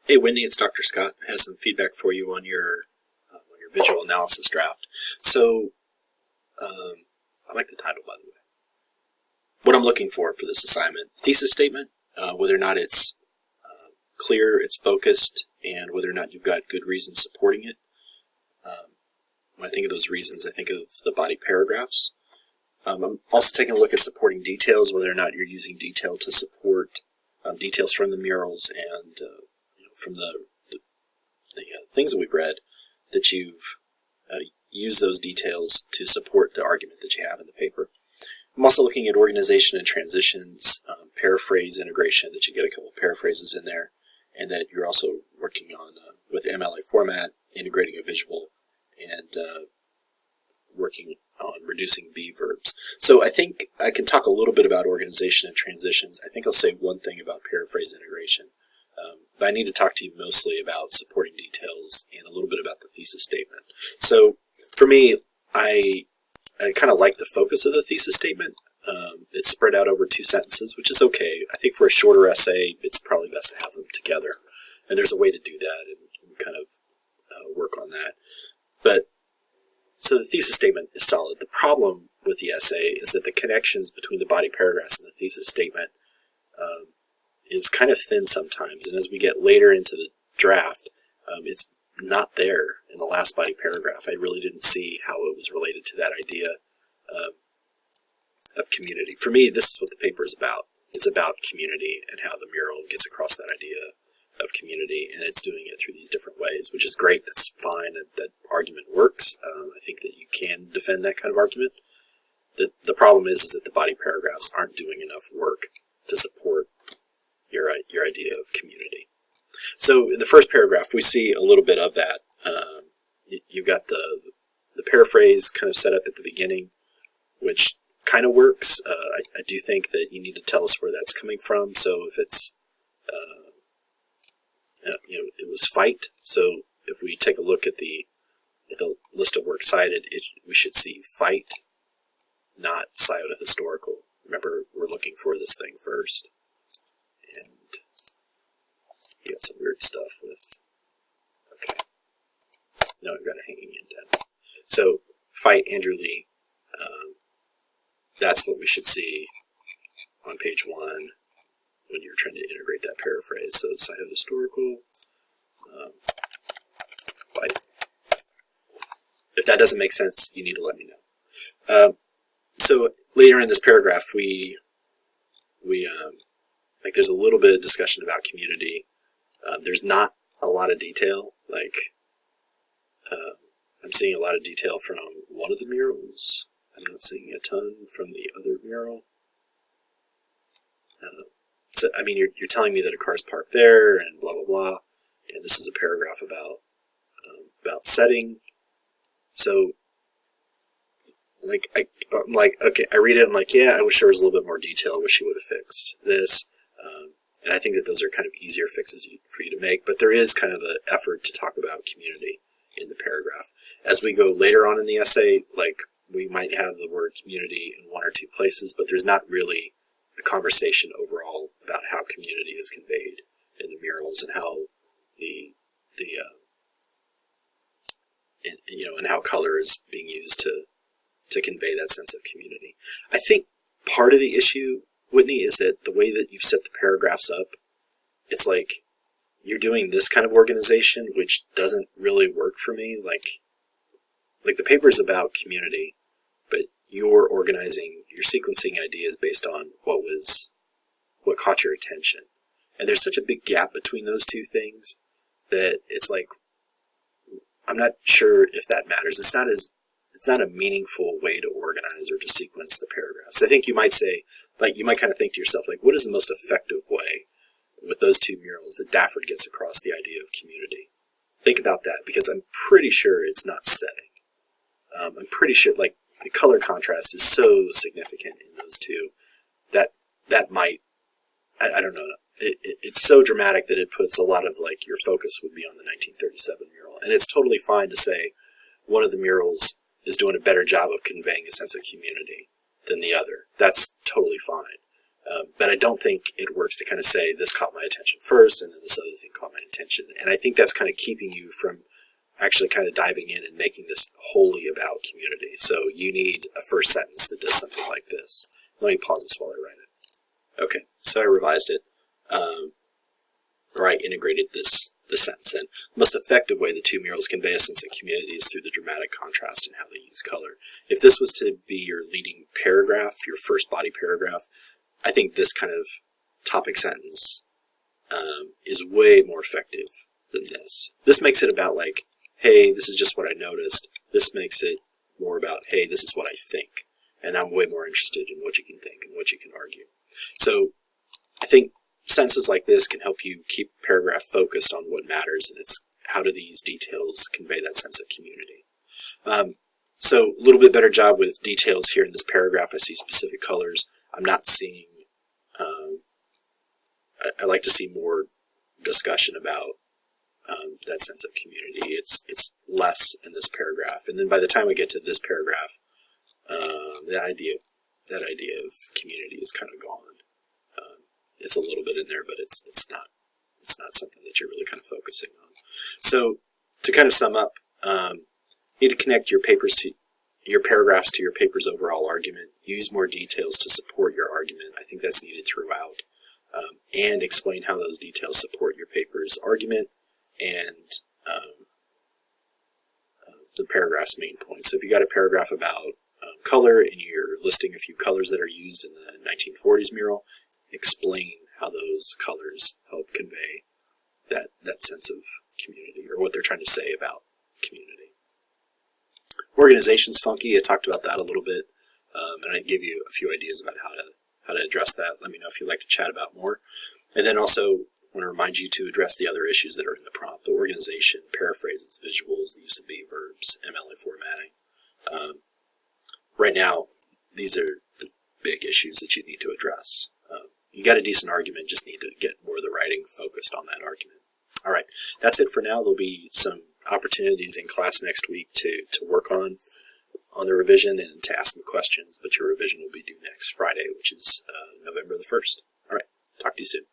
Hey Whitney, it's Dr. Scott. I have some feedback for you on your visual analysis draft. So, I like the title, by the way. What I'm looking for this assignment: thesis statement, whether or not it's clear, it's focused, and whether or not you've got good reasons supporting it. When I think of those reasons, I think of the body paragraphs. I'm also taking a look at supporting details, whether or not you're using detail to support details from the murals and from the things that we've read, that you've used those details to support the argument that you have in the paper. I'm also looking at organization and transitions, paraphrase integration, that you get a couple of paraphrases in there, and that you're also working on, with MLA format, integrating a visual, and working on reducing B verbs. So I think I can talk a little bit about organization and transitions. I think I'll say one thing about paraphrase integration. But I need to talk to you mostly about supporting details and a little bit about the thesis statement. So for me, I kind of like the focus of the thesis statement. It's spread out over 2 sentences, which is okay. I think for a shorter essay, it's probably best to have them together. And there's a way to do that and kind of work on that. But so the thesis statement is solid. The problem with the essay is that the connections between the body paragraphs and the thesis statement is kind of thin sometimes, and as we get later into the draft, it's not there in the last body paragraph. I really didn't see how it was related to that idea of community. For me, this is what the paper is about. It's about community and how the mural gets across that idea of community, and it's doing it through these different ways, which is great. That's fine. That argument works. I think that you can defend that kind of argument. The problem is that the body paragraphs aren't doing enough work to support your idea of community. So in the first paragraph, we see a little bit of that. You've got the paraphrase kind of set up at the beginning, which kind of works. I do think that you need to tell us where that's coming from. So if it's, it was fight. So if we take a look at the list of works cited, we should see fight, not Scioto historical. Remember, we're looking for this thing first. And you got some weird stuff with, okay, now I've got a hanging indent. So, fight Andrew Lee, that's what we should see on page 1 when you're trying to integrate that paraphrase. So, Scioto historical, fight. If that doesn't make sense, you need to let me know. So, later in this paragraph, there's a little bit of discussion about community. There's not a lot of detail. I'm seeing a lot of detail from one of the murals. I'm not seeing a ton from the other mural. So, I mean, you're telling me that a car's parked there and blah, blah, blah. And this is a paragraph about setting. So, I'm like, okay, I read it, I'm like, yeah, I wish there was a little bit more detail. I wish you would have fixed this. And I think that those are kind of easier fixes for you to make, but there is kind of an effort to talk about community in the paragraph. As we go later on in the essay, we might have the word community in 1 or 2 places, but there's not really a conversation overall about how community is conveyed in the murals and how and how color is being used to convey that sense of community. I think part of the issue, Whitney, is that the way that you've set the paragraphs up, it's like you're doing this kind of organization, which doesn't really work for me. Like the paper is about community, but you're organizing, you're sequencing ideas based on what caught your attention. And there's such a big gap between those two things that it's like, I'm not sure if that matters. It's not a meaningful way to organize or to sequence the paragraphs. I think you might say, you might kind of think to yourself, what is the most effective way with those 2 murals that Dafford gets across the idea of community? Think about that, because I'm pretty sure it's not setting. I'm pretty sure, the color contrast is so significant in those 2 that might, I don't know, it's so dramatic that it puts a lot of, your focus would be on the 1937 mural. And it's totally fine to say one of the murals is doing a better job of conveying a sense of community than the other. That's totally fine. But I don't think it works to kind of say this caught my attention first and then this other thing caught my attention attention. And I think that's kind of keeping you from actually kind of diving in and making this wholly about community. So you need a first sentence that does something like this. Let me pause this while I write it. Okay, so I revised it, or I integrated the sentence in. The most effective way the two murals convey a sense of community is through the dramatic contrast in how they use color. If this was to be your leading paragraph, your first body paragraph, I think this kind of topic sentence is way more effective than this. This makes it about like, hey, this is just what I noticed. This makes it more about, hey, this is what I think. And I'm way more interested in what you can think and what you can argue. So I think sentences like this can help you keep a paragraph focused on what matters, and it's how do these details convey that sense of community. So a little bit better job with details here in this paragraph. I see specific colors. I'm not seeing, I like to see more discussion about that sense of community. It's less in this paragraph, and then by the time we get to this paragraph, that idea of community is kind of gone. It's a little bit in there, but it's not something that you're really kind of focusing on. So to kind of sum up, you need to connect your paragraphs to your paper's overall argument. Use more details to support your argument. I think that's needed throughout, and explain how those details support your paper's argument and the paragraph's main point. So if you got a paragraph about color and you're listing a few colors that are used in the 1940s mural, explain how those colors help convey that sense of community, or what they're trying to say about community. Organization's funky. I talked about that a little bit, and I gave you a few ideas about how to address that. Let me know if you'd like to chat about more. And then also want to remind you to address the other issues that are in the prompt: the organization, paraphrases, visuals, the use of be verbs, MLA formatting. Right now, these are the big issues that you need to address. You got a decent argument, just need to get more of the writing focused on that argument. All right, that's it for now. There'll be some opportunities in class next week to work on the revision and to ask them questions, but your revision will be due next Friday, which is November the 1st. All right, talk to you soon.